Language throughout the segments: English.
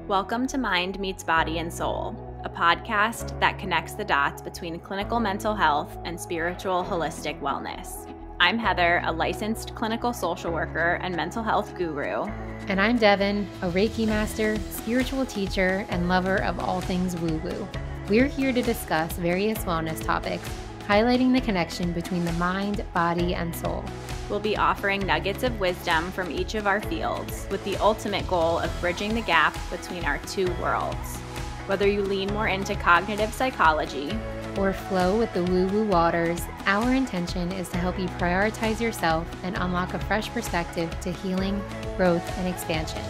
Welcome to Mind Meets Body and Soul, a podcast that connects the dots between clinical mental health and spiritual holistic wellness. I'm Heather, a licensed clinical social worker and mental health guru. And I'm Devon, a Reiki master, spiritual teacher, and lover of all things woo-woo. We're here to discuss various wellness topics, highlighting the connection between the mind, body, and soul. We'll be offering nuggets of wisdom from each of our fields, with the ultimate goal of bridging the gap between our two worlds. Whether you lean more into cognitive psychology or flow with the woo-woo waters, our intention is to help you prioritize yourself and unlock a fresh perspective to healing, growth, and expansion.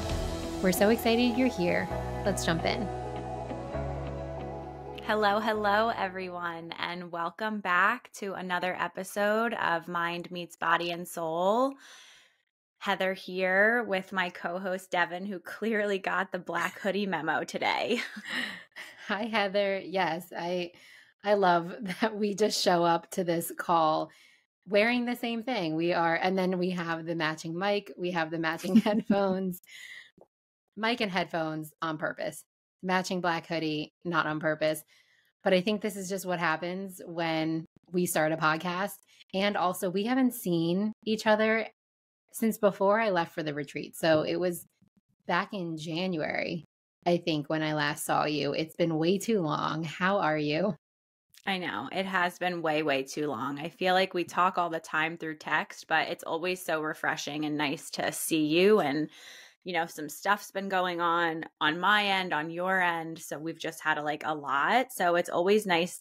We're so excited you're here. Let's jump in. Hello, everyone, and welcome back to another episode of Mind Meets Body and Soul. Heather here with my co-host Devon, who clearly got the black hoodie memo today. Hi, Heather. Yes, I love that we just show up to this call wearing the same thing. We are, and then we have the matching mic, we have the matching headphones, mic and headphones on purpose, matching black hoodie, not on purpose. But I think this is just what happens when we start a podcast. And also, we haven't seen each other since before I left for the retreat. So it was back in January, I think, when I last saw you. It's been way too long. How are you? I know. It has been way too long. I feel like we talk all the time through text, but it's always so refreshing and nice to see you. And, you know, some stuff's been going on my end, on your end. So we've just had a lot. So it's always nice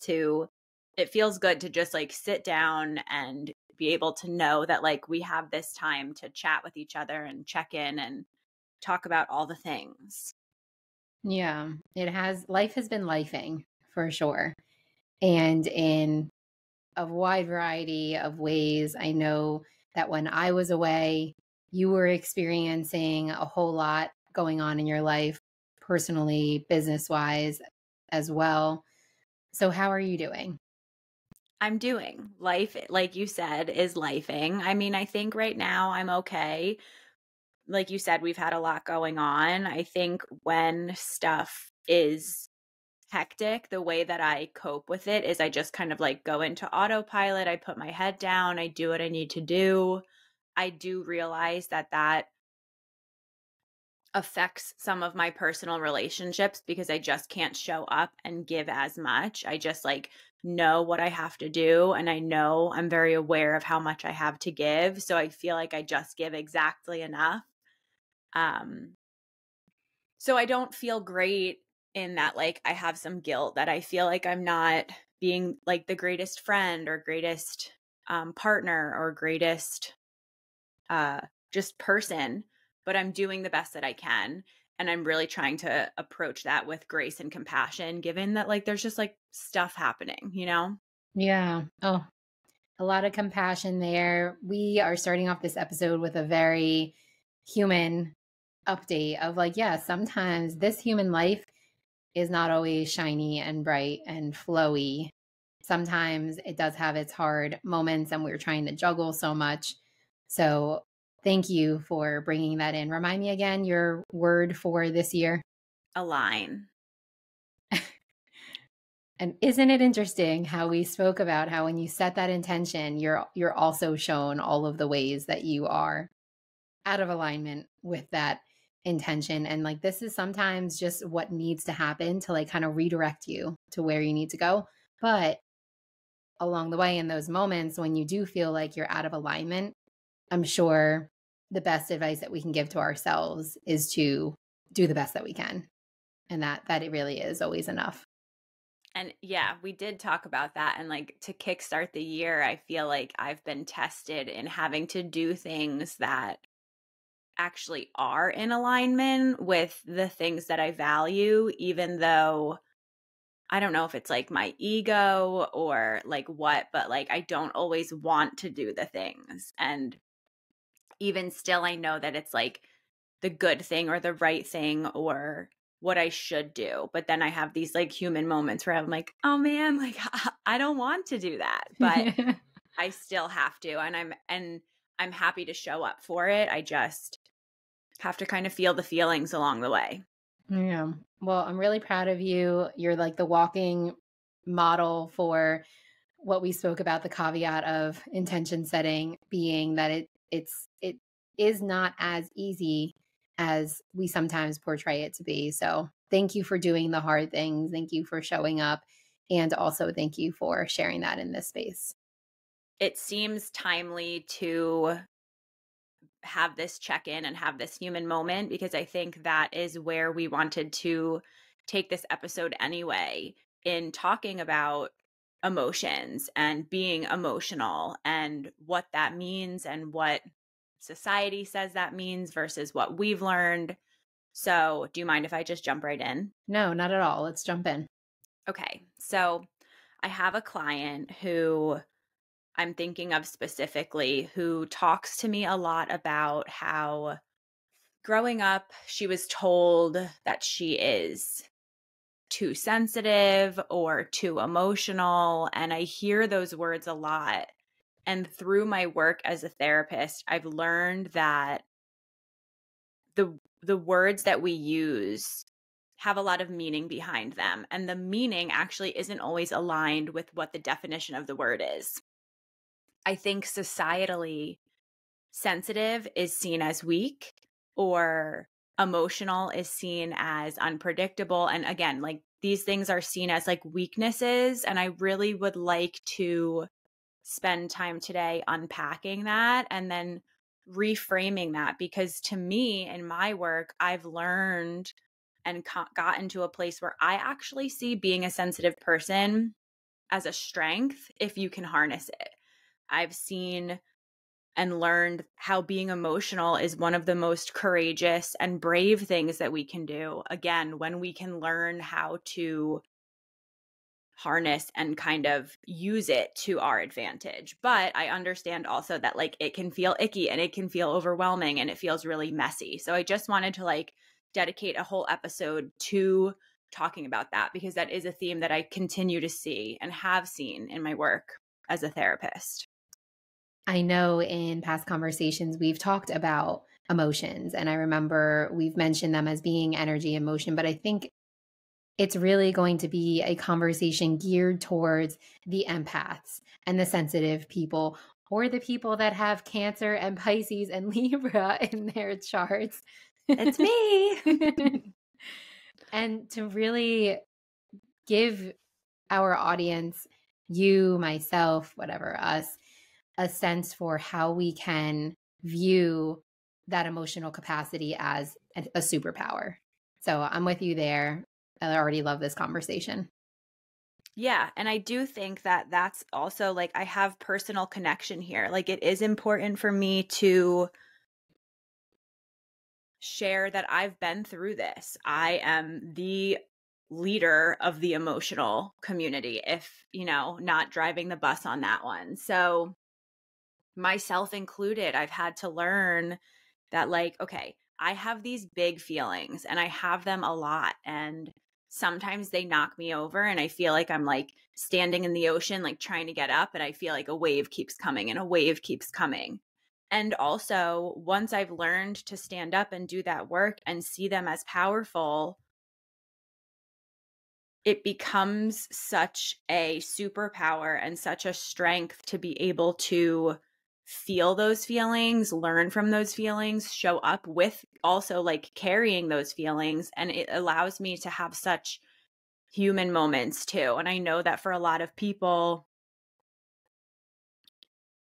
it feels good to just sit down and be able to know that we have this time to chat with each other and check in and talk about all the things. Yeah, life has been lifing for sure. And in a wide variety of ways. I know that when I was away, you were experiencing a whole lot going on in your life, personally, business-wise as well. So how are you doing? I'm doing. Life, like you said, is lifing. I mean, I think right now I'm okay. Like you said, we've had a lot going on. I think when stuff is hectic, the way that I cope with it is I just kind of go into autopilot. I put my head down. I do what I need to do. I do realize that affects some of my personal relationships because I just can't show up and give as much. I just know what I have to do, and I know I'm very aware of how much I have to give. So I feel like I just give exactly enough. So I don't feel great in that I have some guilt that I feel like I'm not being the greatest friend or greatest partner or greatest just person, but I'm doing the best that I can. And I'm really trying to approach that with grace and compassion, given that there's just stuff happening, you know? Yeah. Oh, a lot of compassion there. We are starting off this episode with a very human update of sometimes this human life is not always shiny and bright and flowy. Sometimes it does have its hard moments and we're trying to juggle so much. So thank you for bringing that in. Remind me again your word for this year. Align. And isn't it interesting how we spoke about how when you set that intention, you're also shown all of the ways that you are out of alignment with that intention. And this is sometimes just what needs to happen to kind of redirect you to where you need to go. But along the way, in those moments when you do feel like you're out of alignment, I'm sure the best advice that we can give to ourselves is to do the best that we can. And that it really is always enough. And yeah, we did talk about that. And to kickstart the year, I feel like I've been tested in having to do things that actually are in alignment with the things that I value, even though I don't know if it's my ego or what, but I don't always want to do the things. And even still, I know that it's the good thing or the right thing or what I should do. But then I have these human moments where I'm oh man, I don't want to do that, but I still have to. And I'm happy to show up for it. I just have to kind of feel the feelings along the way. Yeah. Well, I'm really proud of you. You're like the walking model for what we spoke about, the caveat of intention setting being that it is not as easy as we sometimes portray it to be. So, thank you for doing the hard things. Thank you for showing up, and also thank you for sharing that in this space. It seems timely to have this check in and have this human moment because I think that is where we wanted to take this episode anyway, in talking about emotions and being emotional and what that means and what society says that means versus what we've learned. So, do you mind if I just jump right in? No, not at all. Let's jump in. Okay. So, I have a client who I'm thinking of specifically who talks to me a lot about how growing up, she was told that she is too sensitive or too emotional. And I hear those words a lot. And through my work as a therapist, I've learned that the words that we use have a lot of meaning behind them. And the meaning actually isn't always aligned with what the definition of the word is. I think societally, sensitive is seen as weak or emotional is seen as unpredictable. And again, like these things are seen as like weaknesses. And I really would like to spend time today unpacking that and then reframing that because to me in my work, I've learned and gotten to a place where I actually see being a sensitive person as a strength if you can harness it. I've seen and learned how being emotional is one of the most courageous and brave things that we can do. Again, when we can learn how to harness and kind of use it to our advantage. But I understand also that like it can feel icky and it can feel overwhelming and it feels really messy. So I just wanted to like dedicate a whole episode to talking about that because that is a theme that I continue to see and have seen in my work as a therapist. I know in past conversations we've talked about emotions, and I remember we've mentioned them as being energy and motion, but I think it's really going to be a conversation geared towards the empaths and the sensitive people, or the people that have Cancer and Pisces and Libra in their charts. It's me. And to really give our audience, you, myself, whatever, us, a sense for how we can view that emotional capacity as a superpower. So I'm with you there. I already love this conversation. Yeah, and I do think that that's also like I have personal connection here. Like it is important for me to share that I've been through this. I am the leader of the emotional community, if, not driving the bus on that one. So, myself included, I've had to learn that, like, okay, I have these big feelings and I have them a lot. And sometimes they knock me over and I feel like I'm like standing in the ocean, like trying to get up. And I feel like a wave keeps coming and a wave keeps coming. And also, once I've learned to stand up and do that work and see them as powerful, it becomes such a superpower and such a strength to be able to feel those feelings, learn from those feelings, show up with also like carrying those feelings. And it allows me to have such human moments too. And I know that for a lot of people,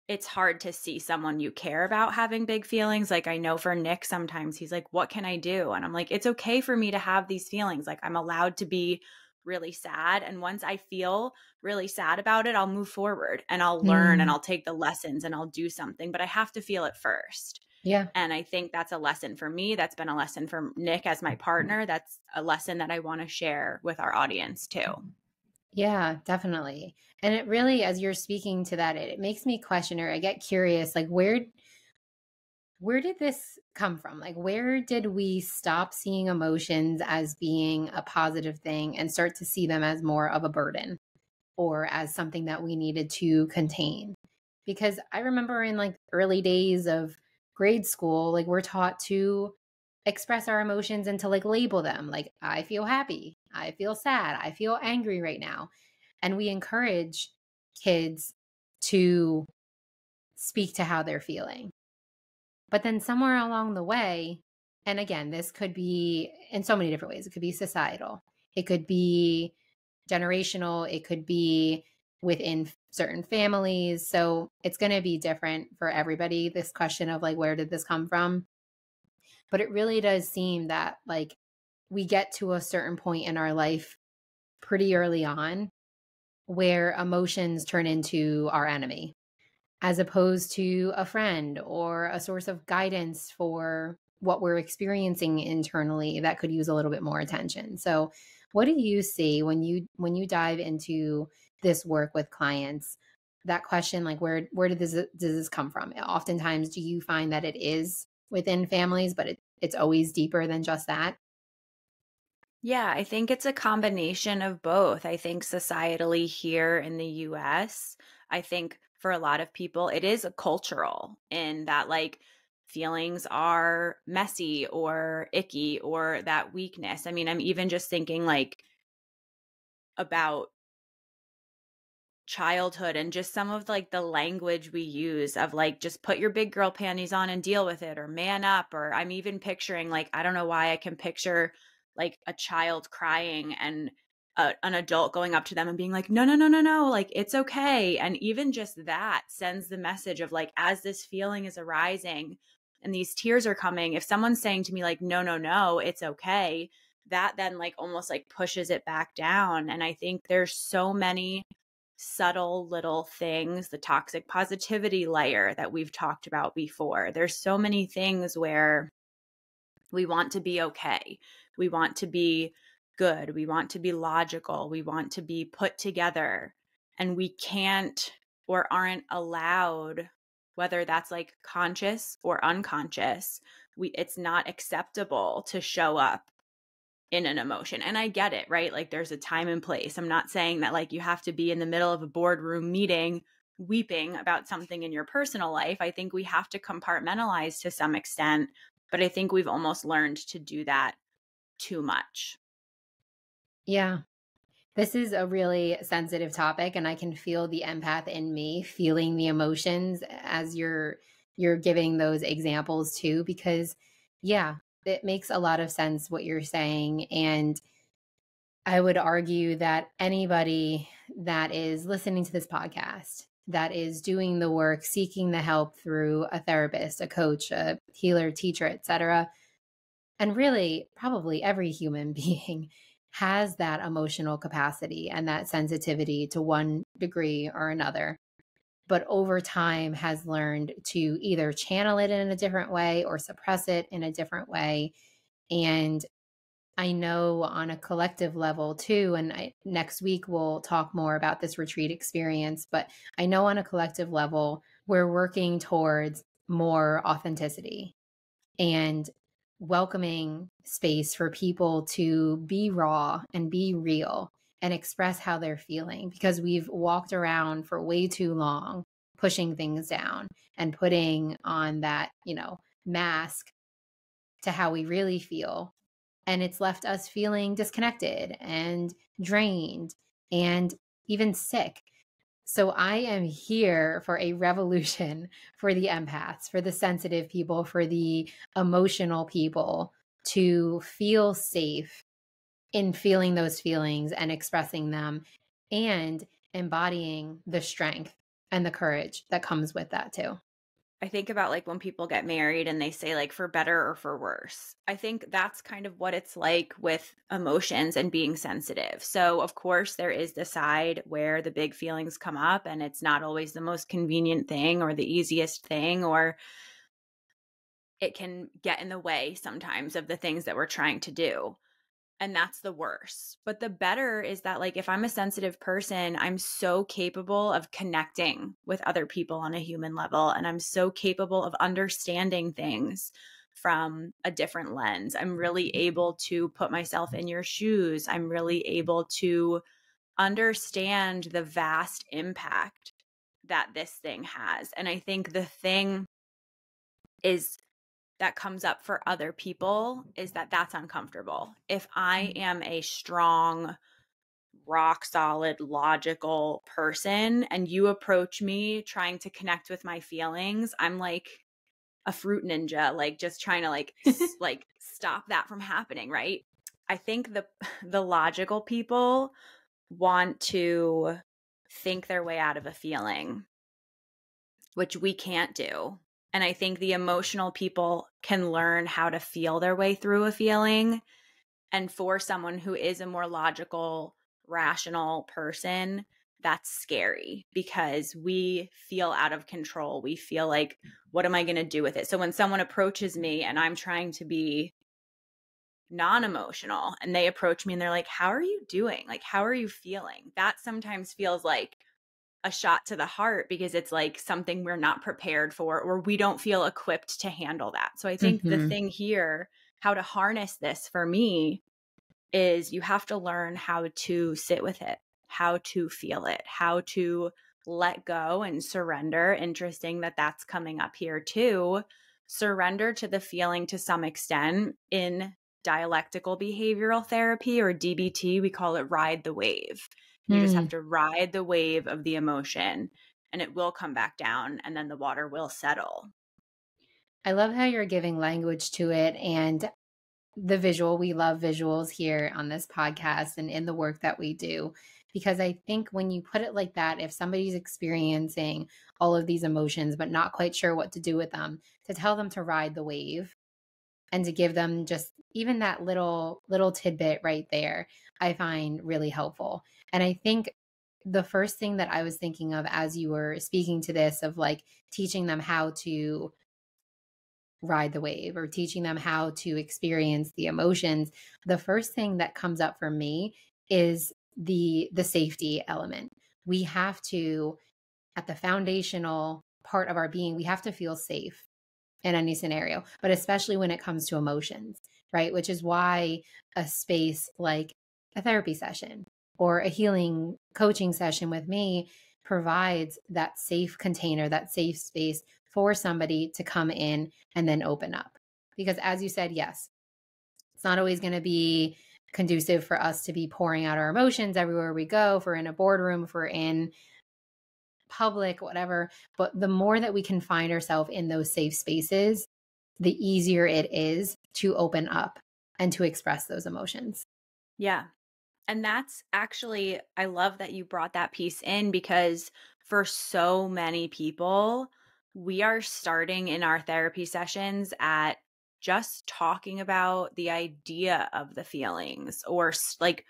it's hard to see someone you care about having big feelings. Like I know for Nick, sometimes he's like, what can I do? And I'm like, it's okay for me to have these feelings. Like I'm allowed to be really sad. And once I feel really sad about it, I'll move forward and I'll learn and Mm, I'll take the lessons and I'll do something, but I have to feel it first. yeah. And I think that's a lesson for me. That's been a lesson for Nick as my partner. That's a lesson that I want to share with our audience too. Yeah, definitely. And it really, as you're speaking to that, it makes me question, or I get curious, like where did this come from? Like, where did we stop seeing emotions as being a positive thing and start to see them as more of a burden or as something that we needed to contain? Because I remember in like early days of grade school, like we're taught to express our emotions and to like label them. Like, I feel happy, I feel sad, I feel angry right now. And we encourage kids to speak to how they're feeling. But then somewhere along the way, and again, this could be in so many different ways. It could be societal, it could be generational, it could be within certain families. So it's going to be different for everybody. This question of like, where did this come from? But it really does seem that like we get to a certain point in our life pretty early on where emotions turn into our enemy, as opposed to a friend or a source of guidance for what we're experiencing internally that could use a little bit more attention. So what do you see when you dive into this work with clients? That question, like where did this does this come from? Oftentimes, do you find that it is within families, but it's always deeper than just that? Yeah, I think it's a combination of both. I think societally here in the US, I think for a lot of people, it is a cultural in that like feelings are messy or icky or that weakness. I mean, I'm even just thinking like about childhood and just some of like the language we use of like just put your big girl panties on and deal with it or man up, or I'm even picturing like I don't know why I can picture like a child crying and an adult going up to them and being like no no no no no, like it's okay. And even just that sends the message of like as this feeling is arising and these tears are coming, if someone's saying to me like no no no it's okay, that then like almost like pushes it back down. And I think there's so many subtle little things, the toxic positivity layer that we've talked about before. There's so many things where we want to be okay. We want to be good. We want to be logical. We want to be put together. And we can't or aren't allowed, whether that's like conscious or unconscious, it's not acceptable to show up in an emotion. And I get it, right? Like there's a time and place. I'm not saying that like you have to be in the middle of a boardroom meeting weeping about something in your personal life. I think we have to compartmentalize to some extent, but I think we've almost learned to do that too much. Yeah. This is a really sensitive topic, and I can feel the empath in me feeling the emotions as you're giving those examples too, because yeah, it makes a lot of sense what you're saying. And I would argue that anybody that is listening to this podcast, that is doing the work, seeking the help through a therapist, a coach, a healer, teacher, etc., and really probably every human being has that emotional capacity and that sensitivity to one degree or another, but over time has learned to either channel it in a different way or suppress it in a different way. And I know on a collective level too, and next week we'll talk more about this retreat experience, but I know on a collective level, we're working towards more authenticity and welcoming space for people to be raw and be real and express how they're feeling, because we've walked around for way too long pushing things down and putting on that, mask to how we really feel. And it's left us feeling disconnected and drained and even sick. So I am here for a revolution for the empaths, for the sensitive people, for the emotional people to feel safe in feeling those feelings and expressing them and embodying the strength and the courage that comes with that too. I think about like when people get married and they say like for better or for worse. I think that's kind of what it's like with emotions and being sensitive. So, of course, there is the side where the big feelings come up and it's not always the most convenient thing or the easiest thing, or it can get in the way sometimes of the things that we're trying to do. And that's the worst. But the better is that, like, if I'm a sensitive person, I'm so capable of connecting with other people on a human level. And I'm so capable of understanding things from a different lens. I'm really able to put myself in your shoes. I'm really able to understand the vast impact that this thing has. And I think the thing is that comes up for other people is that that's uncomfortable. If I am a strong, rock solid, logical person and you approach me trying to connect with my feelings, I'm like a fruit ninja, like just trying to like stop that from happening, right? I think the logical people want to think their way out of a feeling, which we can't do. And I think the emotional people can learn how to feel their way through a feeling. And for someone who is a more logical, rational person, that's scary because we feel out of control. We feel like, what am I going to do with it? So when someone approaches me and I'm trying to be non-emotional and they approach me and they're like, how are you doing? Like, how are you feeling? That sometimes feels like a shot to the heart because it's like something we're not prepared for or we don't feel equipped to handle that. So I think the thing here, how to harness this for me is you have to learn how to sit with it, how to feel it, how to let go and surrender. Interesting that that's coming up here too. Surrender to the feeling to some extent. In dialectical behavioral therapy or DBT, we call it ride the wave. You just have to ride the wave of the emotion and it will come back down and then the water will settle. I love how you're giving language to it and the visual. We love visuals here on this podcast and in the work that we do, because I think when you put it like that, if somebody's experiencing all of these emotions but not quite sure what to do with them, to tell them to ride the wave and to give them just even that little tidbit right there, I find really helpful. And I think the first thing that I was thinking of as you were speaking to this, of like teaching them how to ride the wave or teaching them how to experience the emotions, the first thing that comes up for me is the safety element. We have to, at the foundational part of our being, we have to feel safe in any scenario, but especially when it comes to emotions, right? Which is why a space like a therapy session or a healing coaching session with me provides that safe container, that safe space for somebody to come in and then open up. Because as you said, yes, it's not always going to be conducive for us to be pouring out our emotions everywhere we go, if we're in a boardroom, if we're in public, whatever. But the more that we can find ourselves in those safe spaces, the easier it is to open up and to express those emotions. Yeah. And that's actually, I love that you brought that piece in because for so many people, we are starting in our therapy sessions at just talking about the idea of the feelings, or like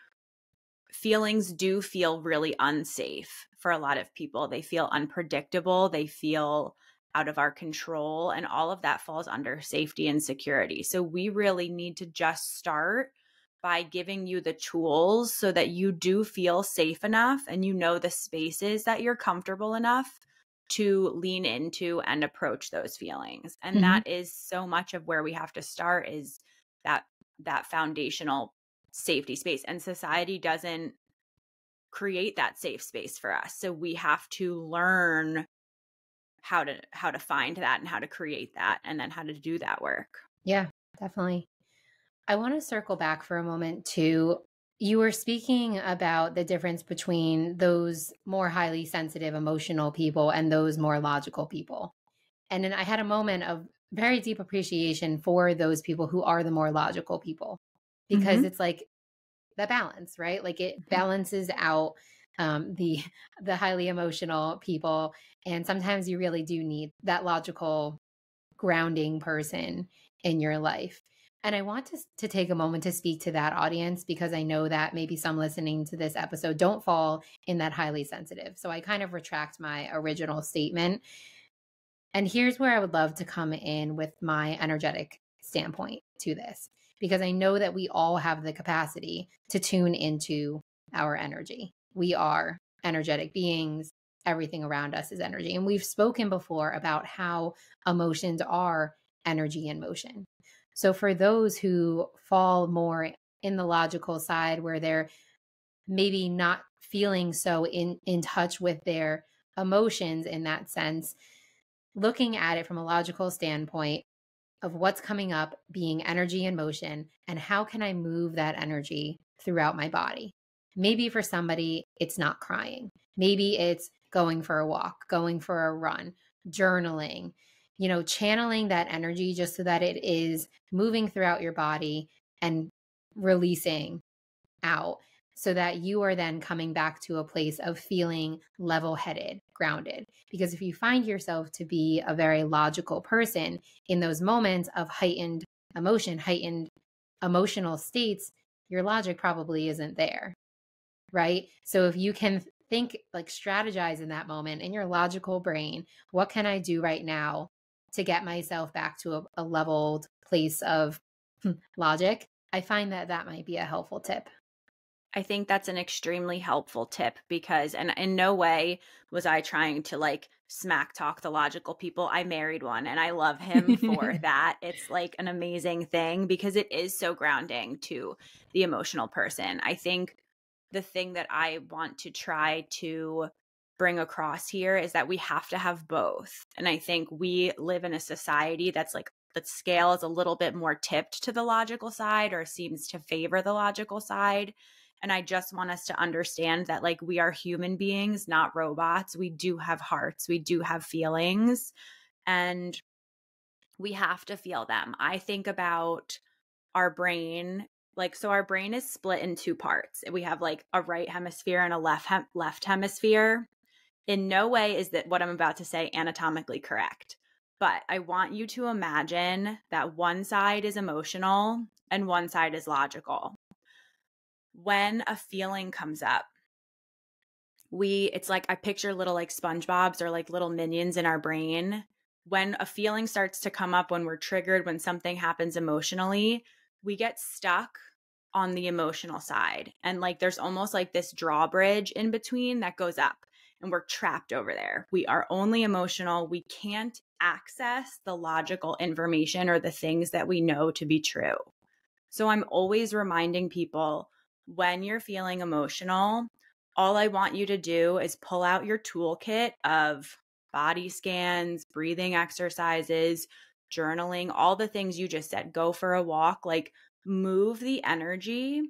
feelings do feel really unsafe for a lot of people. They feel unpredictable. They feel out of our control. And all of that falls under safety and security. So we really need to just start by giving you the tools so that you do feel safe enough and you know the spaces that you're comfortable enough to lean into and approach those feelings. And that is so much of where we have to start, is that foundational safety space. And society doesn't create that safe space for us. So we have to learn how to find that and how to create that and then how to do that work. Yeah, definitely. I want to circle back for a moment to, you were speaking about the difference between those more highly sensitive, emotional people and those more logical people. And then I had a moment of very deep appreciation for those people who are the more logical people, because it's like the balance, right? Like it balances out the highly emotional people. And sometimes you really do need that logical grounding person in your life. And I want to take a moment to speak to that audience, because I know that maybe some listening to this episode don't fall in that highly sensitive. So I kind of retract my original statement. And here's where I would love to come in with my energetic standpoint to this, because I know that we all have the capacity to tune into our energy. We are energetic beings. Everything around us is energy. And we've spoken before about how emotions are energy in motion. So for those who fall more in the logical side, where they're maybe not feeling so in touch with their emotions in that sense, looking at it from a logical standpoint, of what's coming up being energy and motion, and how can I move that energy throughout my body? Maybe for somebody, it's not crying. Maybe it's going for a walk, going for a run, journaling, channeling that energy just so that it is moving throughout your body and releasing out so that you are then coming back to a place of feeling level headed, grounded. Because if you find yourself to be a very logical person in those moments of heightened emotion, heightened emotional states, your logic probably isn't there, right? So if you can think, like, strategize in that moment in your logical brain, what can I do right now to get myself back to a leveled place of logic? I find that that might be a helpful tip. I think that's an extremely helpful tip because, and in no way was I trying to like smack talk the logical people. I married one and I love him for that. It's like an amazing thing because it is so grounding to the emotional person. I think the thing that I want to try to bring across here is that we have to have both. And I think we live in a society that's like, the scale is a little bit more tipped to the logical side or seems to favor the logical side. And I just want us to understand that, like, we are human beings, not robots. We do have hearts, we do have feelings, and we have to feel them. I think about our brain, like, so our brain is split in two parts. We have like a right hemisphere and a left hemisphere. In no way is that what I'm about to say anatomically correct. But I want you to imagine that one side is emotional and one side is logical. When a feeling comes up, it's like I picture little like SpongeBobs or like little minions in our brain. When a feeling starts to come up, when we're triggered, when something happens emotionally, we get stuck on the emotional side. And like there's almost like this drawbridge in between that goes up and we're trapped over there. We are only emotional. We can't access the logical information or the things that we know to be true. So I'm always reminding people, when you're feeling emotional, all I want you to do is pull out your toolkit of body scans, breathing exercises, journaling, all the things you just said. Go for a walk, like move the energy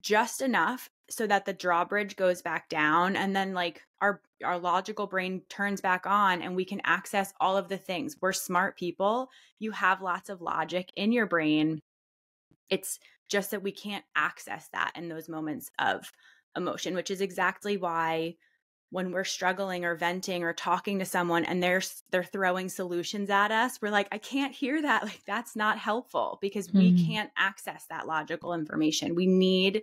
just enough so that the drawbridge goes back down, and then like our logical brain turns back on and we can access all of the things. We're smart people. You have lots of logic in your brain. It's just that we can't access that in those moments of emotion, which is exactly why when we're struggling or venting or talking to someone and they're throwing solutions at us, we're like, I can't hear that. Like, that's not helpful because we can't access that logical information. We need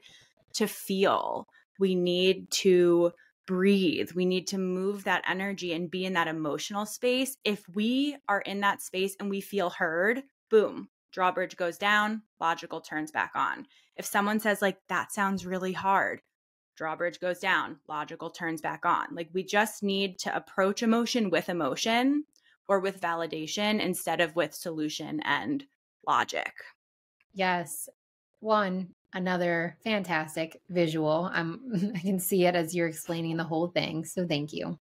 to feel. We need to breathe. We need to move that energy and be in that emotional space. If we are in that space and we feel heard, boom, drawbridge goes down, logical turns back on. If someone says like, that sounds really hard, drawbridge goes down, logical turns back on. Like, we just need to approach emotion or with validation instead of with solution and logic. Yes. Another fantastic visual. I can see it as you're explaining the whole thing. So thank you.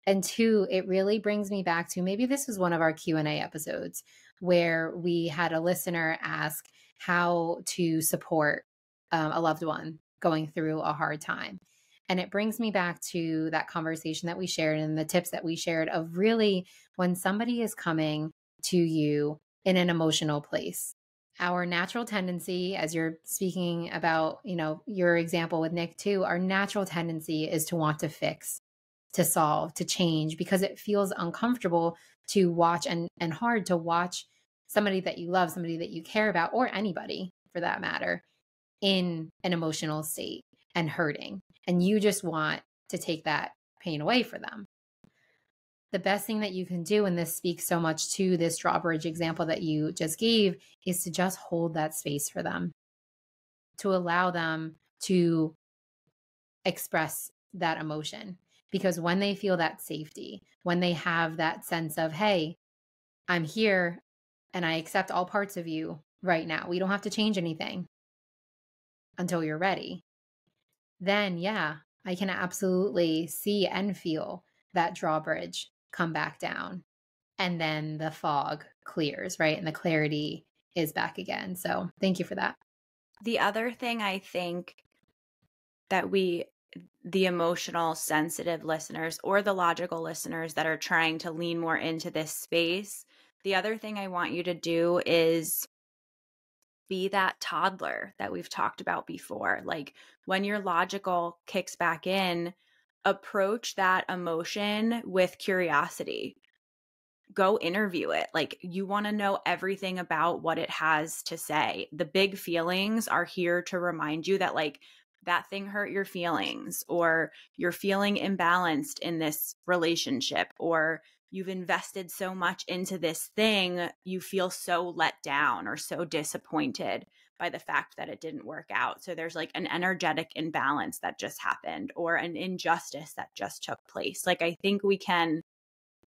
And two, it really brings me back to, maybe this was one of our Q&A episodes where we had a listener ask how to support a loved one going through a hard time. And it brings me back to that conversation that we shared and the tips that we shared of really, when somebody is coming to you in an emotional place, our natural tendency, as you're speaking about, your example with Nick too, our natural tendency is to want to fix, to solve, to change, because it feels uncomfortable to watch and hard to watch somebody that you love, somebody that you care about, or anybody for that matter, in an emotional state and hurting. And you just want to take that pain away for them. The best thing that you can do, and this speaks so much to this drawbridge example that you just gave, is to just hold that space for them, to allow them to express that emotion. Because when they feel that safety, when they have that sense of, hey, I'm here and I accept all parts of you right now, we don't have to change anything until you're ready, then yeah, I can absolutely see and feel that drawbridge come back down, and then the fog clears, right? And the clarity is back again. So thank you for that. The other thing I think that the emotional, sensitive listeners or the logical listeners that are trying to lean more into this space, the other thing I want you to do is be that toddler that we've talked about before. Like when your logical kicks back in, approach that emotion with curiosity. Go interview it. Like you want to know everything about what it has to say. The big feelings are here to remind you that like that thing hurt your feelings, or you're feeling imbalanced in this relationship, or you've invested so much into this thing, you feel so let down or so disappointed by the fact that it didn't work out. So there's like an energetic imbalance that just happened, or an injustice that just took place. Like I think we can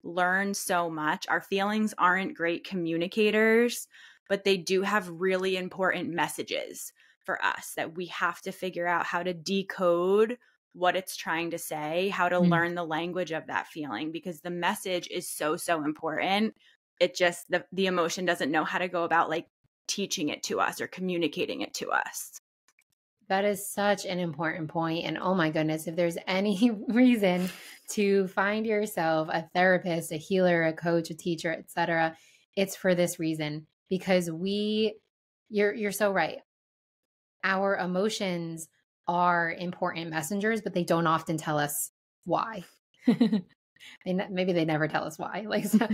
learn so much. Our feelings aren't great communicators, but they do have really important messages for us that we have to figure out how to decode what it's trying to say, how to Mm. learn the language of that feeling, because the message is so, so important. It just, the emotion doesn't know how to go about like teaching it to us or communicating it to us. That is such an important point. And oh my goodness, if there's any reason to find yourself a therapist, a healer, a coach, a teacher, etc., it's for this reason. Because you're so right. Our emotions are important messengers, but they don't often tell us why. Maybe they never tell us why. Like, so,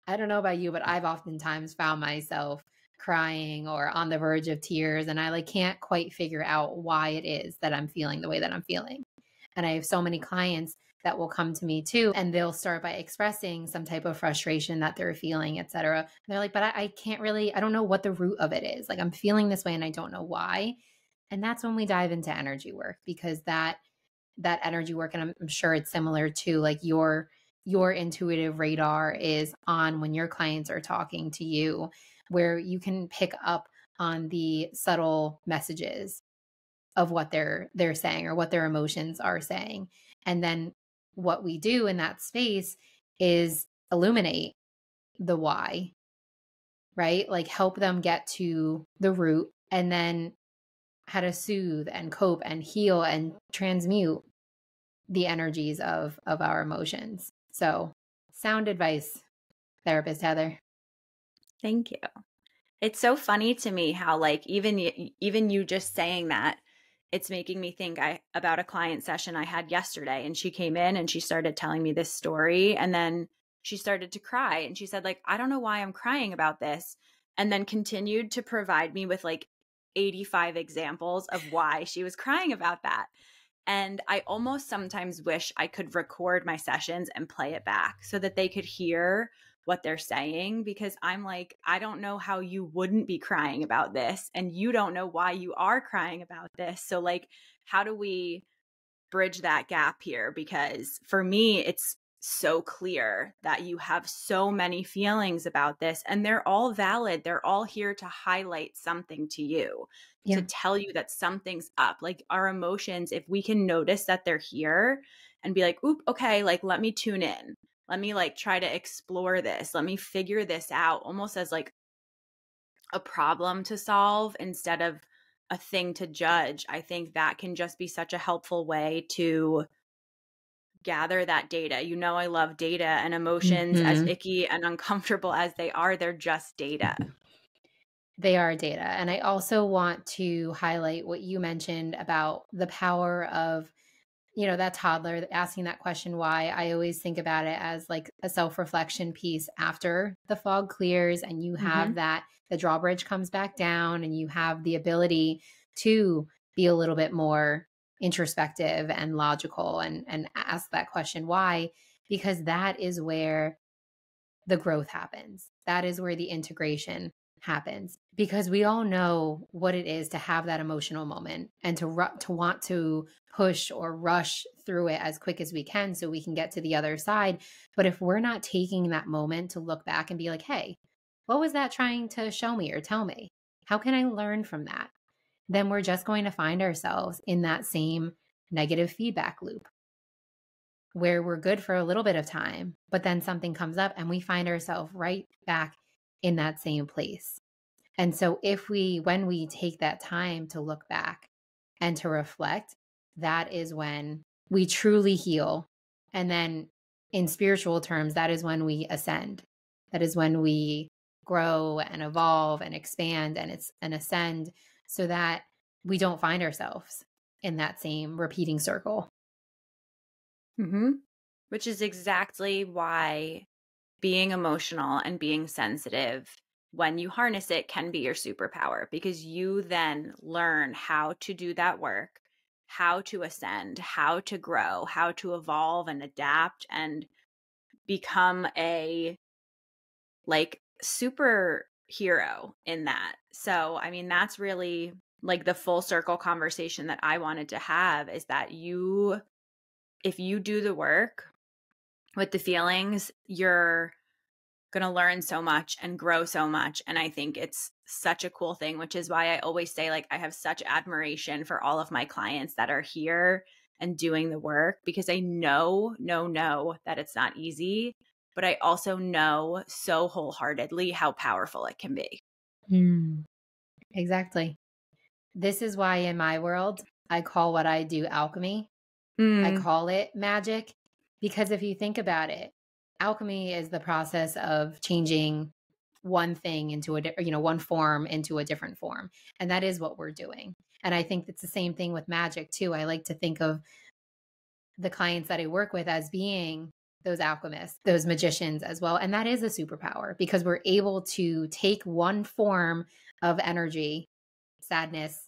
I don't know about you, but I've oftentimes found myself crying or on the verge of tears, and I like can't quite figure out why it is that I'm feeling the way that I'm feeling. And I have so many clients that will come to me too, and they'll start by expressing some type of frustration that they're feeling, etc. They're like, but I can't really, I don't know what the root of it is. Like I'm feeling this way and I don't know why. And that's when we dive into energy work, because that energy work, and I'm sure it's similar to like your intuitive radar is on when your clients are talking to you, where you can pick up on the subtle messages of what they're saying or what their emotions are saying. And then what we do in that space is illuminate the why, right? Like help them get to the root, and then how to soothe and cope and heal and transmute the energies of our emotions. So, sound advice, therapist Heather. Thank you. It's so funny to me how like even you just saying that, it's making me think about a client session I had yesterday, and she came in and she started telling me this story, and then she started to cry, and she said like, I don't know why I'm crying about this, and then continued to provide me with like 85 examples of why she was crying about that. And I almost sometimes wish I could record my sessions and play it back so that they could hear what they're saying, because I'm like, I don't know how you wouldn't be crying about this, and you don't know why you are crying about this. So like, how do we bridge that gap here? Because for me, it's so clear that you have so many feelings about this, and they're all valid. They're all here to highlight something to you, Yeah. to tell you that something's up. Like our emotions, if we can notice that they're here and be like, oop, okay, like let me tune in. Let me like try to explore this. Let me figure this out, almost as like a problem to solve instead of a thing to judge. I think that can just be such a helpful way to gather that data. You know, I love data, and emotions, as Mhm. icky and uncomfortable as they are, they're just data. They are data. And I also want to highlight what you mentioned about the power of, that toddler asking that question, why. I always think about it as like a self-reflection piece after the fog clears and you have Mm-hmm. that, the drawbridge comes back down and you have the ability to be a little bit more introspective and logical and ask that question, why, because that is where the growth happens. That is where the integration happens, because we all know what it is to have that emotional moment and to want to push or rush through it as quick as we can so we can get to the other side. But if we're not taking that moment to look back and be like, hey, what was that trying to show me or tell me? How can I learn from that? Then we're just going to find ourselves in that same negative feedback loop where we're good for a little bit of time, but then something comes up and we find ourselves right back in that same place. And so when we take that time to look back and to reflect, that is when we truly heal. And then in spiritual terms, that is when we ascend. That is when we grow and evolve and expand and ascend, so that we don't find ourselves in that same repeating circle. Mm-hmm. Which is exactly why being emotional and being sensitive, when you harness it, can be your superpower, because you then learn how to do that work, how to ascend, how to grow, how to evolve and adapt and become a like superhero in that. So, I mean, that's really like the full circle conversation that I wanted to have, is that if you do the work with the feelings, you're going to learn so much and grow so much. And I think it's such a cool thing, which is why I always say, like, I have such admiration for all of my clients that are here and doing the work, because I know that it's not easy, but I also know so wholeheartedly how powerful it can be. Exactly. This is why in my world, I call what I do alchemy. I call it magic, because if you think about it, alchemy is the process of changing one thing into one form into a different form. And that is what we're doing. And I think it's the same thing with magic too. I like to think of the clients that I work with as being those alchemists, those magicians as well. And that is a superpower, because we're able to take one form of energy, sadness,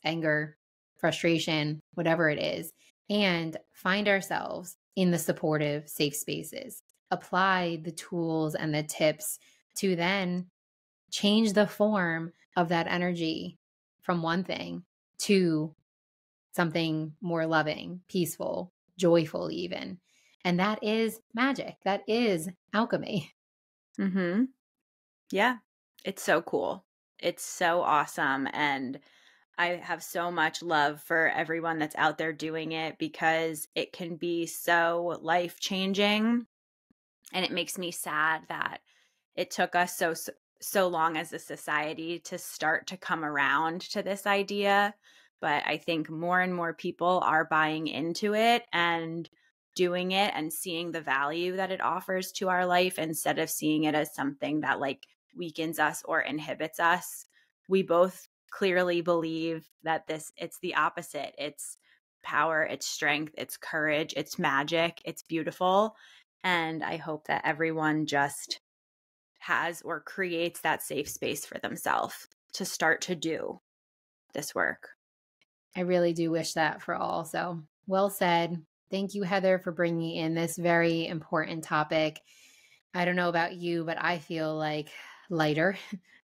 anger, frustration, whatever it is, and find ourselves in the supportive, safe spaces. Apply the tools and the tips to then change the form of that energy from one thing to something more loving, peaceful, joyful, even. And that is magic. That is alchemy. Mm-hmm. Yeah. It's so cool. It's so awesome. And I have so much love for everyone that's out there doing it, because it can be so life-changing. And it makes me sad that it took us so long as a society to start to come around to this idea. But I think more and more people are buying into it and doing it and seeing the value that it offers to our life, instead of seeing it as something that like weakens us or inhibits us. We both clearly believe that it's the opposite. It's power, it's strength, it's courage, it's magic, it's beautiful. And I hope that everyone just has or creates that safe space for themselves to start to do this work. I really do wish that for all. So well said. Thank you, Heather, for bringing in this very important topic. I don't know about you, but I feel like lighter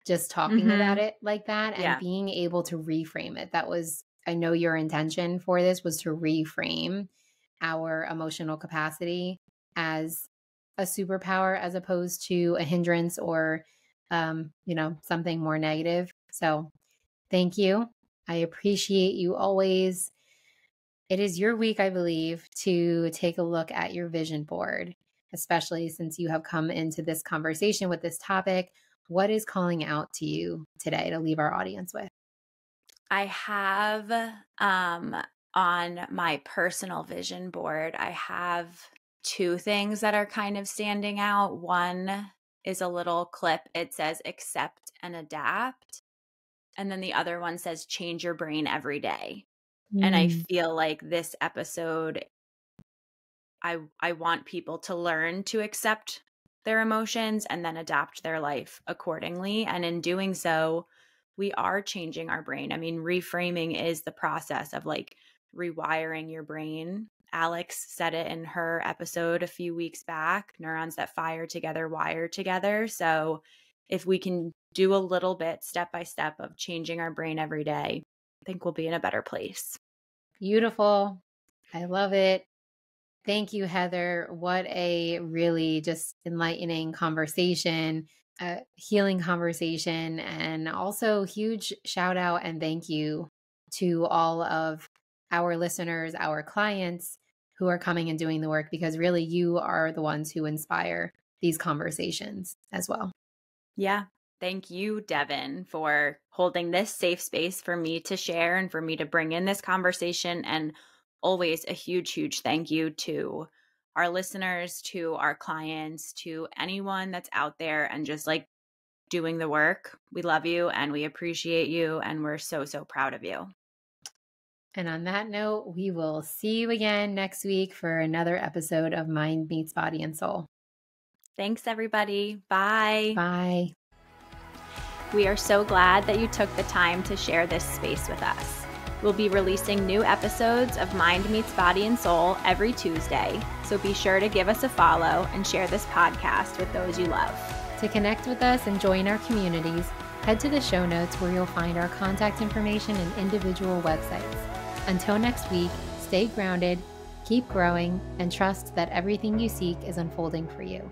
just talking about it like that, and Yeah. being able to reframe it. That was, I know your intention for this was to reframe our emotional capacity as a superpower, as opposed to a hindrance or, something more negative. So thank you. I appreciate you always. It is your week, I believe, to take a look at your vision board, especially since you have come into this conversation with this topic. What is calling out to you today to leave our audience with? I have on my personal vision board, I have two things that are kind of standing out. One is a little clip. It says accept and adapt. And then the other one says change your brain every day. And I feel like this episode, I want people to learn to accept their emotions and then adapt their life accordingly. And in doing so, we are changing our brain. I mean, reframing is the process of like rewiring your brain. Alex said it in her episode a few weeks back, neurons that fire together, wire together. So if we can do a little bit step by step of changing our brain every day, I think we'll be in a better place. Beautiful. I love it. Thank you, Heather. What a really just enlightening conversation, healing conversation, and also huge shout out and thank you to all of our listeners, our clients who are coming and doing the work, because really you are the ones who inspire these conversations as well. Yeah. Thank you, Devon, for holding this safe space for me to share and for me to bring in this conversation. And always a huge, huge thank you to our listeners, to our clients, to anyone that's out there and just like doing the work. We love you and we appreciate you. And we're so, so proud of you. And on that note, we will see you again next week for another episode of Mind Meets Body and Soul. Thanks, everybody. Bye. Bye. We are so glad that you took the time to share this space with us. We'll be releasing new episodes of Mind Meets Body and Soul every Tuesday, so be sure to give us a follow and share this podcast with those you love. To connect with us and join our communities, head to the show notes where you'll find our contact information and individual websites. Until next week, stay grounded, keep growing, and trust that everything you seek is unfolding for you.